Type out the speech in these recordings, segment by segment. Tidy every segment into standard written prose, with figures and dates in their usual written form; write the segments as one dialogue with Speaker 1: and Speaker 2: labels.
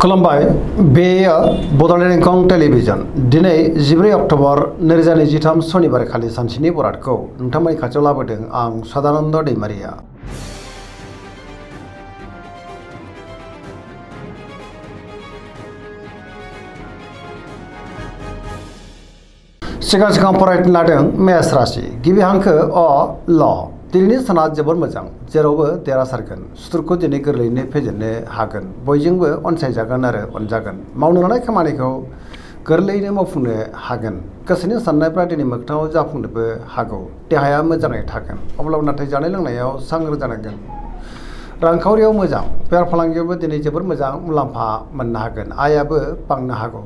Speaker 1: खुलुमबाय बेयो बड'लेण्ड इंखं टेलिभिजन दिनै 14 अक्ट'बर 2023 शनिबार खालि सानसेनि बरादखौ नोंथांमोननि खाथियाव लाबोदों आं सदानन्द दैमारिया। सिगां फरायनो लादों मेष राशि गिबि हांखो अ ल दिनैनि साना जोबोर मोजां जेरावबो देरहासारगोन सुथुरखौ दिनै गोरलैयैनो फेजेननो हागोन बयजोंबो अनसायजागोन आरो अनजागोन मावनो लानाय खामानिखौ गोरलैयैनो मावफुंनो हागोन गोसोनि साननायफ्रा दिनै मोगथाङाव जाफुंनोबो हागौ देहाया मोजाङै थागोन अब्लाबो नाथाय जानाय लोंनायाव सांग्रां जानांगोन रांखावरियाव मोजां बेफार फालांगियावबो दिनै जोबोर मोजां मुलाम्फा मोननो हागोन आयाबो बांनो हागौ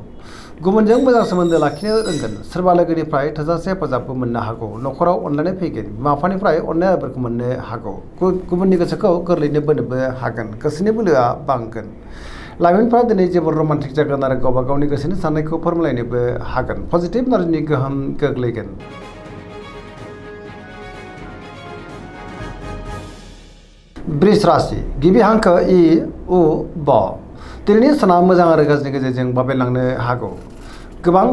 Speaker 1: गुबुनजों मोजां सोमोन्दो लाखिनो रोंगोन सोरबा लोगोनिफ्राय थोजासे हेफाजाबबो मोननो हागौ न'खराव अनलायनाय फैगोन बिमा बिफानिफ्राय अननाय आदरखौ मोननो हागौ गुबुननि गोसोखौ गोरलैयैनो बोनोबो हागोन गोसोनि बोलोआ बांगोन लाइमोनफ्रा दिनै जोबोर रमान्टिक जागोन आरो गावबा गावनि गोसोनि साननायखौ फोरमायलायनोबो हागोन पजिटिभ एनार्जिनि गोहोम गोग्लैगोन। वृष राशि गिबि हांखो इ उ ब दिनैनि साना मोजां आरो गाज्रिनि गेजेरजों बाबेनलांनो हागौ गोबां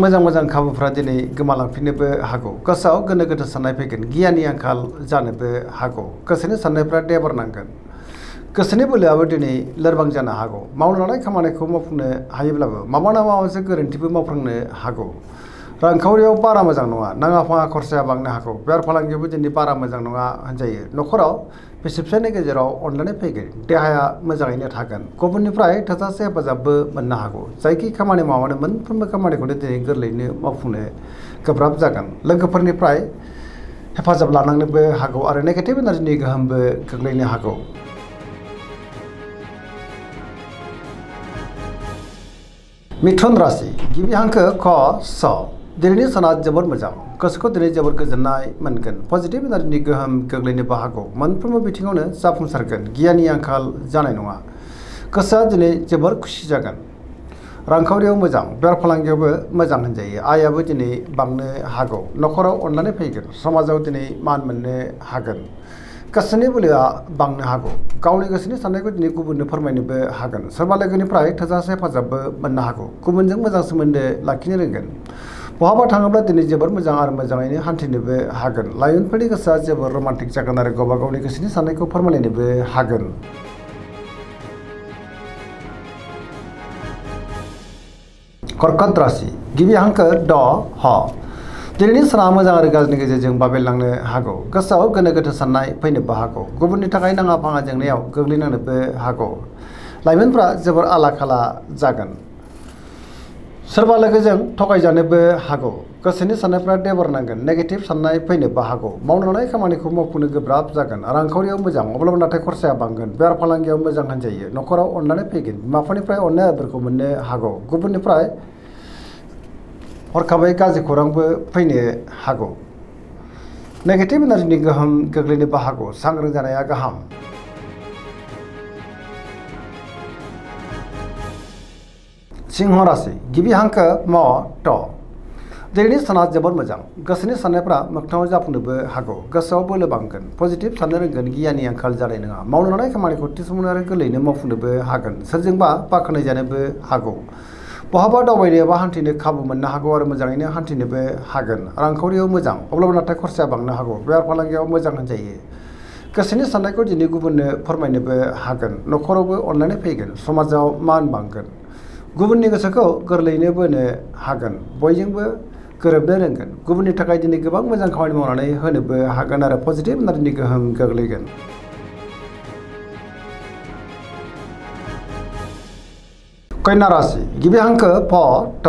Speaker 1: मोजां खाबुफ्रा दिनै गोमालांफिननोबो हागौ गोसोआव गोनो गोथो साननाय फैगोन गियाननि आंखाल जानोबो हागौ गोसोनि साननायफ्रा देबरनांगोन गोसोनि बोलोआबो दिनै लोरबां जानो हागौ मावनो लानाय खामानिखौ मावफुंनो हायोब्लाबो माबा मोनसे गोरोन्थिबो मावफ्लांनो हागौ रांखावरियाव बारा मोजां नङा नाङा फाङा खरसाया बांनो हागौ बेफार फालांगियावबो दिनै बारा मोजां नङा होनजायो न'खराव बिसि फिसायनि गेजेराव अनलायनाय फैगोन देहाया मोजाङैनो थागोन गुबुननिफ्राय थोजासे हेफाजाबबो मोननो हागौ जायखि खामानि मावानो मोनफ्रोमबो खामानिखौनो दिनै गोरलैयैनो मावफुंनो गोब्राब जागोन लोगोफोरनिफ्राय हेफाजाब लानांनोबो हागौ आरो नेगेटिभ एनार्जिनि गोहोमबो गोग्लैनो हागौ। मिथुन राशि गिबि हांखो ख स दिनैनि साना जोबोर मोजां गोसोखौ दिनै जोबोर गोजोननाय मोनगोन पजिटिभ एनार्जिनि गोहोम गोग्लैनोबो हागौ मोनफ्रोमबो बिथिङावनो जाफुंसारगोन गियाननि आंखाल जानाय नङा गोसोआ दिनै जोबोर खुसि जागोन रांखावरियाव मोजां बेफार फालांगियावबो मोजां होनजायो आयाबो दिनै बांनो हागौ न'खराव अनलायनाय फैगोन समाजाव दिनै मान मोननो हागोन गोसोनि बोलोआ बांनो हागौ गावनि गोसोनि साननायखौ दिनै गुबुननो फोरमायनोबो हागोन सोरबा लोगोनिफ्राय थोजासे हेफाजाबबो मोननो हागौ गुबुनजों मोजां सोमोन्दो लाखिनो रोंगोन बहाबा थाङोब्ला दिनै जोबोर मोजां आरो मोजाङैनो हान्थिनोबो हागोन लाइमोनफोरनि गोसोआ जोबोर रमान्टिक जागोन आरो गावबा गावनि गोसोनि साननायखौ फोरमायलायनोबो हागोन। कर्कट राशि गिबि हांखो ड ह दिनैनि साना मोजां आरो गाज्रिनि गेजेरजों बाबेनलांनो हागौ गोसोआव गोनो गोथो साननाय फैनोबो हागौ गुबुननि थाखाय नाङा फाङा जेंनायाव गोग्लैनांनोबो हागौ लाइमोनफ्रा जोबोर आला खाला जागोन सोरबा लोगोजों थगायजानोबो हागौ गोसोनि साननायफ्रा देबरनांगोन नेगेटिभ साननाय फैनोबो हागौ मावनो लानाय खामानिखौ मावफुंनो गोब्राब जागोन रांखावरियाव मोजां अब्लाबो नाथाय खरसाया बांगोन बेफार फालांगियाव मोजां होनजायो न'खराव अनलायनाय फैगोन बिमा बिफानिफ्राय अननाय आदरखौ मोननो हागौ गुबुननिफ्राय हरखाबै गाज्रि खौरांबो फैनो हागौ नेगेटिभ एनार्जिनि गोहोम गोग्लैनोबो हागौ सांग्रां जानाया गाहाम। सिंह राशि गिबि हांखो म ट दिनैनि साना जोबोर मोजां गोसोनि साननायफ्रा मोगथाङाव जाफुंनोबो हागौ गोसोआव बोलो बांगोन पजिटिभ साननो रोंगोन गियाननि आंखाल जानाय नङा मावनो लानाय खामानिखौ थि समावनो आरो गोरलैयैनो मावफुंनोबो हागोन सोरजोंबा बाख्नाय जानोबो हागौ बहाबा दावबायनो एबा हान्थिनो खाबु मोननो हागौ आरो मोजाङैनो हान्थिनोबो हागोन रांखावरियाव मोजां अब्लाबो नाथाय खरसाया बांनो हागौ बेफार फालांगियाव मोजां होनजायो गोसोनि साननायखौ दिनै गुबुननो फोरमायनोबो हागोन न'खरावबो अनलायनाय फैगोन समाजाव मान बांगोन गुबुननि गोसोखौ गोरलैयैनो बोनो हागोन बयजोंबो गोरोबनो रोंगोन गुबुननि थाखाय दिनै गोबां मोजां खामानि मावनानै होनोबो हागोन आरो पजिटिभ एनार्जिनि गोहोम गोग्लैगोन। कन्या राशि गिबि हांखो फ ट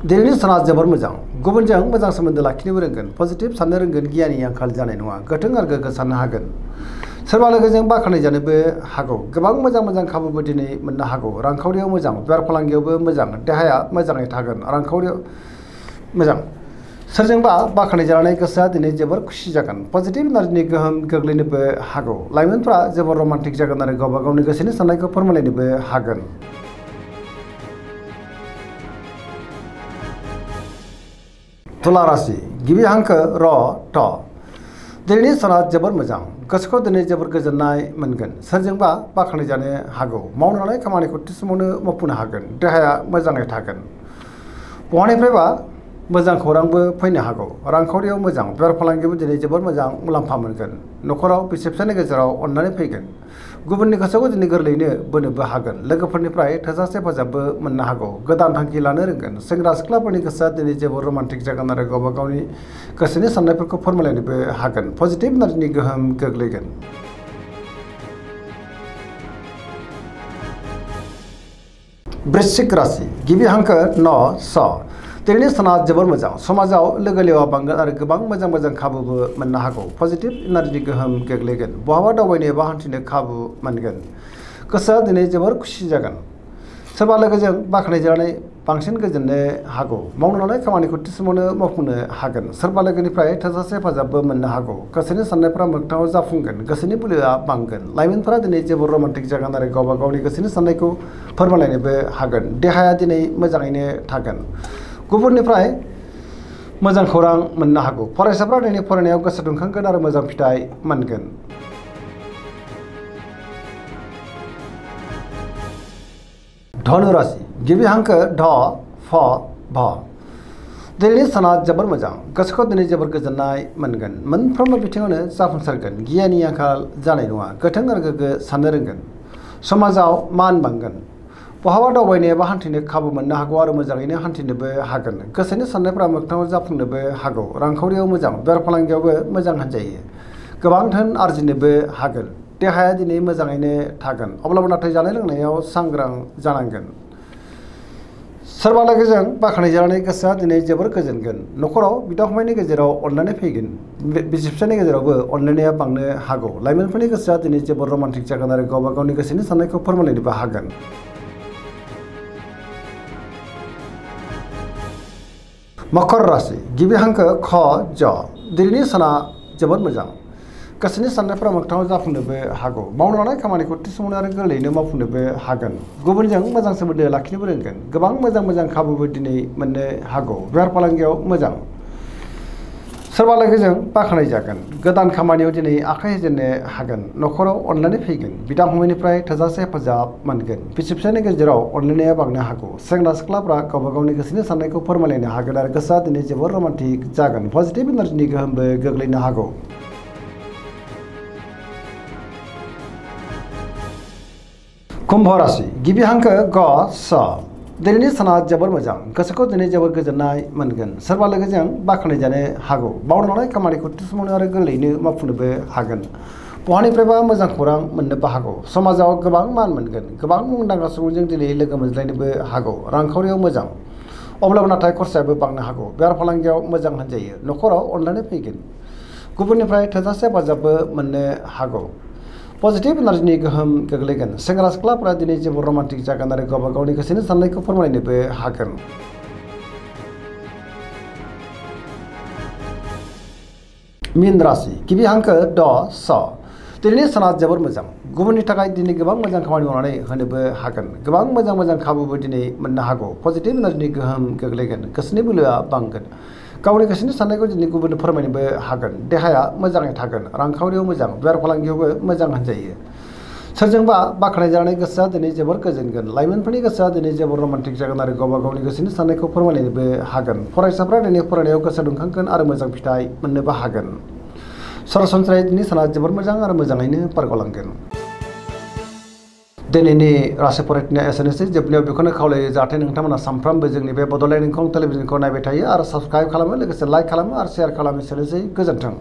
Speaker 1: दिनैनि साना जोबोर मोजां गुबुनजों मोजां सोमोन्दो लाखिनोबो रोंगोन पजिटिभ साननो रोंगोन गियाननि आंखाल जानाय नङा गोथों आरो गोग्गो साननो हागोन सोरबा लोगोजों बाख्नाय जानोबो हागौ गोबां मोजां खाबुबो दिनै मोननो हागौ रांखावरियाव मोजां बेफार फालांगियावबो मोजां देहाया मोजाङै थागोन रांखावरियाव मोजां सोरजोंबा बाख्नाय जानानै गोसोआ दिनै जोबोर खुसि जागोन पजिटिभ एनार्जिनि गोहोम गोग्लैनोबो हागौ लाइमोनफ्रा जोबोर रमान्टिक जागोन आरो गावबा गावनि गोसोनि साननायखौ फोरमायलायनोबो हागोन। तुला राशि गिबि हांखो र ट दिनैनि साना जोबोर मोजां गोसोखौ दिनै जोबोर गोजोननाय मोनगोन सोरजोंबा बाख्नाय जानो हागौ मावनो लानाय खामानिखौ थि समावनो मावफुंनो हागोन देहाया मोजाङै थागोन बहानिफ्रायबा मोजां खौरांबो फैनो हागौ रांखावरियाव मोजां बेफार फालांगियावबो दिनै जोबोर मोजां मुलाम्फा मोनगोन न'खराव बिसि फिसायनि गेजेराव अननानै फैगोन गुबुननि गोसोखौ दिनै गोरलैयैनो बोनोबो हागोन लोगोफोरनिफ्राय थोजासे हेफाजाबबो मोननो हागौ गोदान थांखि लानो रोंगोन सेंग्रा सिख्लाफोरनि गोसोआ दिनै जोबोर रमान्टिक जागोन आरो गावबा गावनि गोसोनि साननायफोरखौ फोरमायलायनोबो हागोन पजिटिभ एनार्जिनि गोहोम गोग्लैगोन वृश्चिक राशि गिबि हांखो न स दिनैनि साना जोबोर मोजां समाजाव लोगो लेवा बांगोन आरो गोबां मोजां खाबुबो मोननो हागौ पजिटिभ एनार्जिनि गोहोम गोग्लैगोन बहाबा दावबायनो एबा हान्थिनो खाबु मोनगोन गोसोआ दिनै जोबोर खुसि जागोन सोरबा लोगोजों बाख्नायजानानै बांसिन गोजोननो हागौ मावनो लानाय खामानिखौ थि समावनो मावफुंनो हागोन सोरबा लोगोनिफ्राय थोजासे हेफाजाबबो मोननो हागौ गोसोनि साननायफोरा मोगथाङाव जाफुंगोन गोसोनि बोलोआ बांगोन लाइमोनफोरा दिनै जोबोर रमान्टिक जागोन आरो गावबा गावनि गोसोनि साननायखौ फोरमायलायनोबो हागोन देहाया दिनै मोजाङैनो थागोन गुबुननिफ्राय मोजां खौरां मोननो हागौ फरायसाफ्रा दिनै फरायनायाव गोसो दुंखांगोन आरो मोजां फिथाइ मोनगोन धनु राशि गिबि हांखो ध फ भ दिनैनि साना जोबोर मोजां गोसोखौ दिनै जोबोर गोजोननाय मोनगोन मोनफ्रोमबो बिथिङावनो जाफुंसारगोन गियाननि आंखाल जानाय नङा गोथों आरो गोग्गो साननो रोंगोन समाजाव मान बांगोन बहाबा दावबायनो एबा हान्थिनो खाबु मोननो हागौ आरो मोजाङैनो हान्थिनोबो हागोन गोसोनि साननायफोरा मोगथाङाव जाफुंनोबो हागौ रांखावरियाव मोजां बेफार फालांगियावबो मोजां होनजायो गोबां धोन आरजिनोबो हागोन देहाया दिनै मोजाङैनो थागोन अब्लाबो नाथाय जानाय लोंनायाव सांग्रां जानांगोन सोरबा लोगोजों बाख्नायजानानै गोसोआ दिनै जोबोर गोजोनगोन न'खराव बिदा फंबायनि गेजेराव अनलायनाय फैगोन बिसि फिसायनि गेजेरावबो अनलायनाया बांनो हागौ लाइमोनफोरनि गोसोआ दिनै जोबोर रमान्टिक जागोन आरो गावबा गावनि गोसोनि साननायखौ फोरमायलायनोबो हागोन मकर राशि गिबि हांखो ख ज दिनैनि साना जोबोर मोजां गोसोनि साननायफोरा मोगथाङाव जाफुंनोबो हागौ मावनो लानाय खामानिखौ थि समावनो आरो गोरलैयैनो मावफुंनोबो हागोन गुबुनजों मोजां सोमोन्दो लाखिनोबो रोंगोन गोबां मोजां खाबुबो दिनै मोननो हागौ बेफार फालांगियाव मोजां सोरबा लोगोजों बाख्नाय जागोन गोदान खामानियाव दिनै आखाइ होजेननो हागोन न'खराव अनलायनाय फैगोन बिदा फंबायनिफ्राय थोजासे हेफाजाब मोनगोन बिसि फिसायनि गेजेराव अनलायनाया बांनो हागौ सेंग्रा सिख्लाफ्रा गावबा गावनि गोसोनि साननायखौ फोरमायलायनो हागोन आरो गोसोआ दिनै जोबोर रमान्टिक जागोन पजिटिभ एनार्जिनि गोहोमबो गोग्लैनो हागौ कुम्भ राशि गिबि हांखो ग स दिनैनि साना जोबोर मोजां गोसोखौ दिनै जोबोर गोजोननाय मोनगोन सोरबा लोगोजों बाख्नाय जानो हागौ मावनो लानाय खामानिखौ थि समावनो आरो गोरलैयैनो मावफुंनोबो हागोन बहानिफ्रायबा मोजां खौरां मोननोबो हागौ समाजाव गोबां मान मोनगोन गोबां मुंदांखा सुबुंजों दिनै लोगो मोनज्लायनोबो हागौ रांखावरियाव मोजां अब्लाबो नाथाय खरसायाबो बांनो हागौ बेफार फालांगियाव मोजां होनजायो न'खराव अनलायनाय फैगोन गुबुननिफ्राय थोजासे हेफाजाबबो मोननो हागौ पजिटिभ एनार्जिनि गोहोम गोग्लैगोन सेंग्रा सिख्लाफोरा दिनै जोबोर रमान्टिक जागोन आरो गावबा गावनि गोसोनि साननायखौ फोरमायनोबो हागोन मीन राशि गिबि हांखो ड स दिनैनि साना जोबोर मोजां गुबुननि थाखाय दिनै गोबां मोजां खामानि मावनानै होनोबो हागोन गोबां मोजां खाबुबो दिनै मोननो हागौ पजिटिभ एनार्जिनि गोहोम गोग्लैगोन गोसोनि बोलोआ बांगोन गावनि गोसोनि साननायखौ दिनै गुबुननो फोरमायनोबो हागोन देहाया मोजाङै थागोन रांखावरियाव मोजां बेफार फालांगियावबो मोजां होनजायो सोरजोंबा बाख्नायजानानै गोसोआ दिनै जोबोर गोजोनगोन लाइमोनफोरनि गोसोआ दिनै जोबोर रमान्टिक जागोन आरो गावबा गावनि गोसोनि साननायखौ फोरमायलायनोबो हागोन फरायसाफ्रा दिनै फरायनायाव गोसो दुंखांगोन आरो मोजां फिथाइ मोननोबो हागोन सरासनस्रायै दिनै साना जोबोर मोजां आरो मोजाङैनो बारग'लांगोन दिनैनि राशि फरायथिनाया एसेनोसै जोबनायाव बेखौनो खावलायो जाहाथे नोंथांमोना सानफ्रामबो जोंनि बे बड'लेण्ड इंखं टेलिभिजनखौ नायबाय थायो आरो साबस्क्राइब खालामो लोगोसे लाइक खालामो आरो शेयार खालामो एसेनोसै गोजोन्थों।